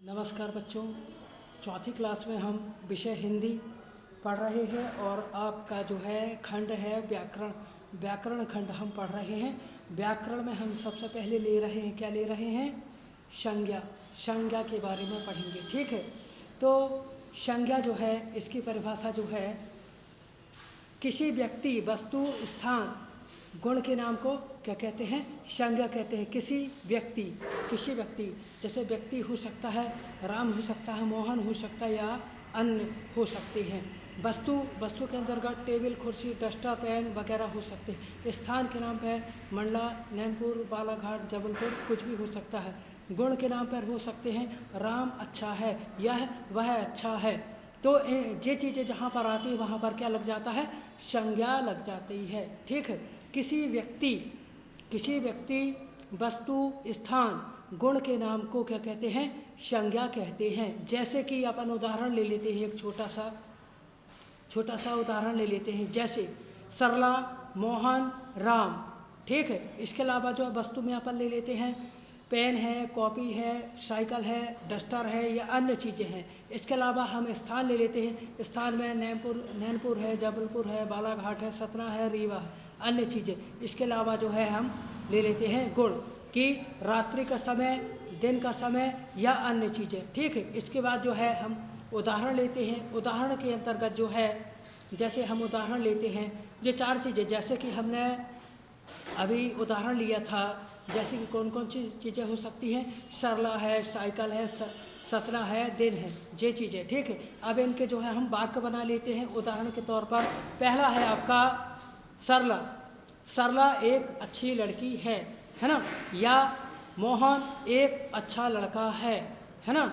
नमस्कार बच्चों, चौथी क्लास में हम विषय हिंदी पढ़ रहे हैं और आपका जो है खंड है व्याकरण। व्याकरण खंड हम पढ़ रहे हैं। व्याकरण में हम सबसे पहले ले रहे हैं, क्या ले रहे हैं? संज्ञा। संज्ञा के बारे में पढ़ेंगे, ठीक है। तो संज्ञा जो है, इसकी परिभाषा जो है, किसी व्यक्ति, वस्तु, स्थान, गुण के नाम को क्या कहते हैं? संज्ञा कहते हैं। किसी व्यक्ति जैसे व्यक्ति हो सकता है, राम हो सकता है, मोहन हो सकता है या अन्य हो सकते हैं। वस्तु के अंतर्गत टेबल, कुर्सी, डस्टर, पेन वगैरह हो सकते हैं। स्थान के नाम पर मंडला, नैनपुर, बालाघाट, जबलपुर कुछ भी हो सकता है। गुण के नाम पर हो सकते हैं राम अच्छा है, यह वह अच्छा है। तो ये चीज़ें जहाँ पर आती है वहाँ पर क्या लग जाता है? संज्ञा लग जाती है, ठीक है। किसी व्यक्ति, वस्तु, स्थान, गुण के नाम को क्या कहते हैं? संज्ञा कहते हैं। जैसे कि अपन उदाहरण ले लेते हैं, एक छोटा सा उदाहरण ले लेते हैं, जैसे सरला, मोहन, राम, ठीक है। इसके अलावा जो वस्तु में अपन ले लेते हैं, पेन है, कॉपी है, साइकिल है, डस्टर है या अन्य चीज़ें हैं। इसके अलावा हम स्थान ले लेते हैं। स्थान में नैनपुर है, जबलपुर है, बालाघाट है, सतना है, रीवा है, अन्य चीज़ें। इसके अलावा जो है हम ले लेते हैं गुण, कि रात्रि का समय, दिन का समय या अन्य चीज़ें, ठीक है। इसके बाद जो है हम उदाहरण लेते हैं। उदाहरण के अंतर्गत जो है, जैसे हम उदाहरण लेते हैं, ये चार चीज़ें, जैसे कि हमने अभी उदाहरण लिया था, जैसे कि कौन कौन सी चीज़ें हो सकती हैं? सरला है, साइकिल है, सतना है, दिन है, ये चीज़ें, ठीक है। अब इनके जो है हम वाक्य बना लेते हैं उदाहरण के तौर पर। पहला है आपका सरला। सरला एक अच्छी लड़की है ना? या मोहन एक अच्छा लड़का है ना?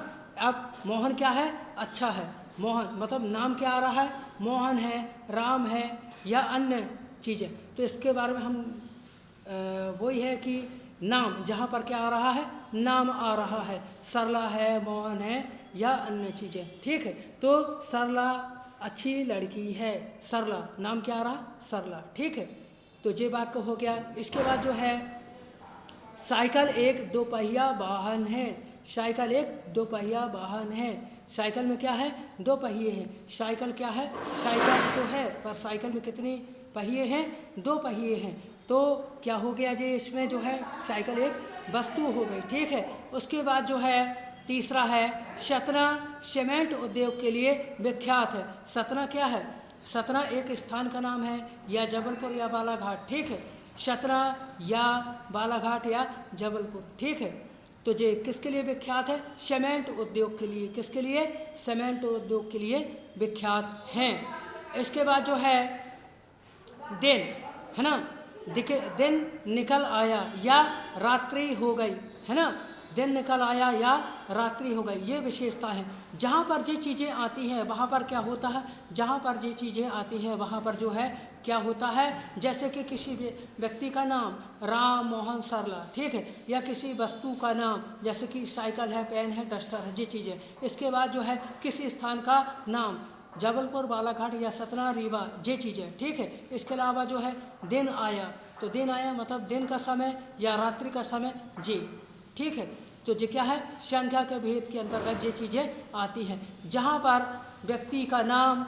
अब मोहन क्या है? अच्छा है। मोहन मतलब नाम क्या आ रहा है? मोहन है, राम है या अन्य चीज़ें। तो इसके बारे में हम वही है कि नाम, जहाँ पर क्या आ रहा है? नाम आ रहा है। सरला है, मोहन है या अन्य चीज़ें, ठीक है। तो सरला अच्छी लड़की है, सरला नाम क्या आ रहा? सरला, ठीक है। तो ये वाक्य हो गया। इसके बाद जो है साइकिल एक दोपहिया वाहन है। साइकिल एक दोपहिया वाहन है। साइकिल में क्या है? दो पहिए हैं। साइकिल क्या है? साइकिल तो है, पर साइकिल में कितने पहिए हैं? दो पहिए हैं। तो क्या हो गया जी? इसमें जो है साइकिल एक वस्तु हो गई, ठीक है। उसके बाद जो है तीसरा है सतना सीमेंट उद्योग के लिए विख्यात है। सतना क्या है? सतना एक स्थान का नाम है, या जबलपुर या बालाघाट, ठीक है। सतना या बालाघाट या जबलपुर, ठीक है। तो ये किसके लिए विख्यात है? सीमेंट उद्योग के लिए। किसके लिए? सीमेंट उद्योग के लिए विख्यात हैं। इसके बाद जो है दिन, है ना? दिन निकल आया या रात्रि हो गई, है ना? दिन निकल आया या रात्रि हो गई, ये विशेषता है। जहाँ पर ये चीज़ें आती हैं वहाँ पर क्या होता है? जहाँ पर ये चीज़ें आती हैं वहाँ पर जो है क्या होता है? जैसे कि किसी व्यक्ति का नाम राम, मोहन, सरला, ठीक है, या किसी वस्तु का नाम जैसे कि साइकिल है, पेन है, डस्टर है, ये चीज़ें। इसके बाद जो है किसी स्थान का नाम जबलपुर, बालाघाट या सतना, रीवा, ये चीज़ें, ठीक है। इसके अलावा जो है दिन आया, तो दिन आया मतलब दिन का समय या रात्रि का समय, जी, ठीक है। तो ये क्या है? संख्या के भेद के अंतर्गत ये चीज़ें आती हैं। जहाँ पर व्यक्ति का नाम,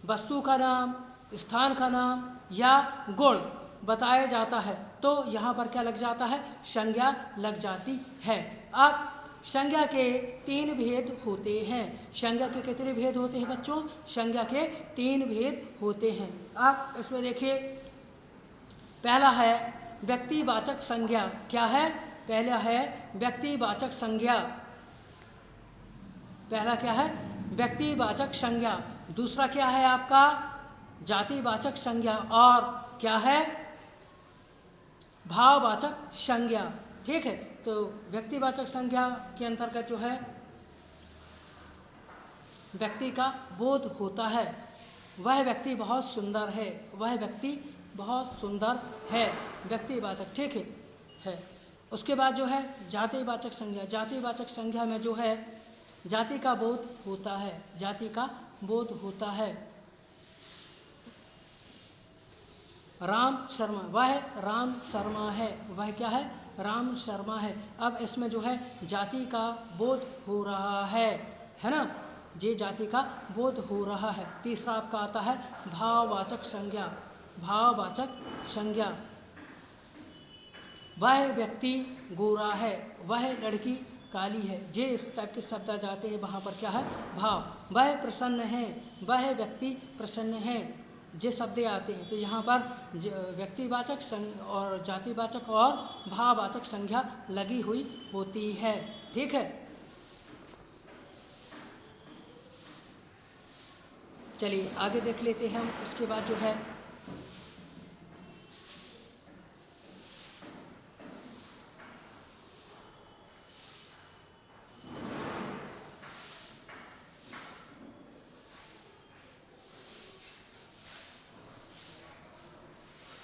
वस्तु का नाम, स्थान का नाम या गुण बताया जाता है तो यहाँ पर क्या लग जाता है? संज्ञा लग जाती है। अब संज्ञा के तीन भेद होते हैं। संज्ञा के कितने भेद होते हैं बच्चों? संज्ञा के तीन भेद होते हैं। आप इसमें देखिए, पहला है व्यक्तिवाचक संज्ञा। क्या है? पहला है व्यक्तिवाचक संज्ञा। पहला क्या है? व्यक्तिवाचक संज्ञा। दूसरा क्या है आपका? जातिवाचक संज्ञा। और क्या है? भाववाचक संज्ञा, ठीक है। तो व्यक्तिवाचक संज्ञा के अंतर्गत जो है व्यक्ति का बोध होता है, वह व्यक्ति बहुत सुंदर है, वह व्यक्ति बहुत सुंदर है, व्यक्तिवाचक, ठीक है। उसके बाद जो है जातिवाचक संज्ञा। जातिवाचक संज्ञा में जो है जाति का बोध होता है, जाति का बोध होता है। राम शर्मा, वह राम शर्मा है, वह क्या है? राम शर्मा है। अब इसमें जो है जाति का बोध हो रहा है ना, ये जाति का बोध हो रहा है। तीसरा आपका आता है भाववाचक संज्ञा। भाववाचक संज्ञा, वह व्यक्ति गोरा है, वह लड़की काली है, ये इस टाइप के शब्द आ जाते हैं। वहाँ पर क्या है, भाव। वह प्रसन्न है, वह व्यक्ति प्रसन्न है, ये शब्द आते हैं। तो यहाँ पर व्यक्तिवाचक और जातिवाचक और भाववाचक संज्ञा लगी हुई होती है। ठीक है, चलिए आगे देख लेते हैं हम। इसके बाद जो है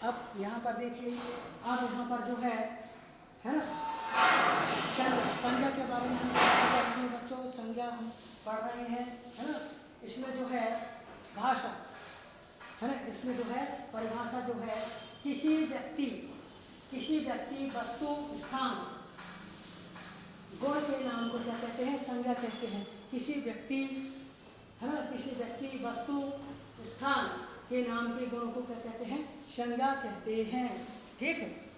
अब यहाँ पर देखिए, अब यहाँ पर जो है ना, संज्ञा के बारे में हम पढ़ रहे हैं बच्चों, संज्ञा हम पढ़ रहे हैं, है ना। इसमें जो है भाषा है ना, इसमें जो है परिभाषा जो है किसी व्यक्ति वस्तु स्थान गुण के नाम को क्या कहते हैं, संज्ञा कहते हैं। किसी व्यक्ति है ना, किसी व्यक्ति वस्तु स्थान के नाम के गुणों को क्या कहते हैं, संज्ञा कहते हैं। ठीक है।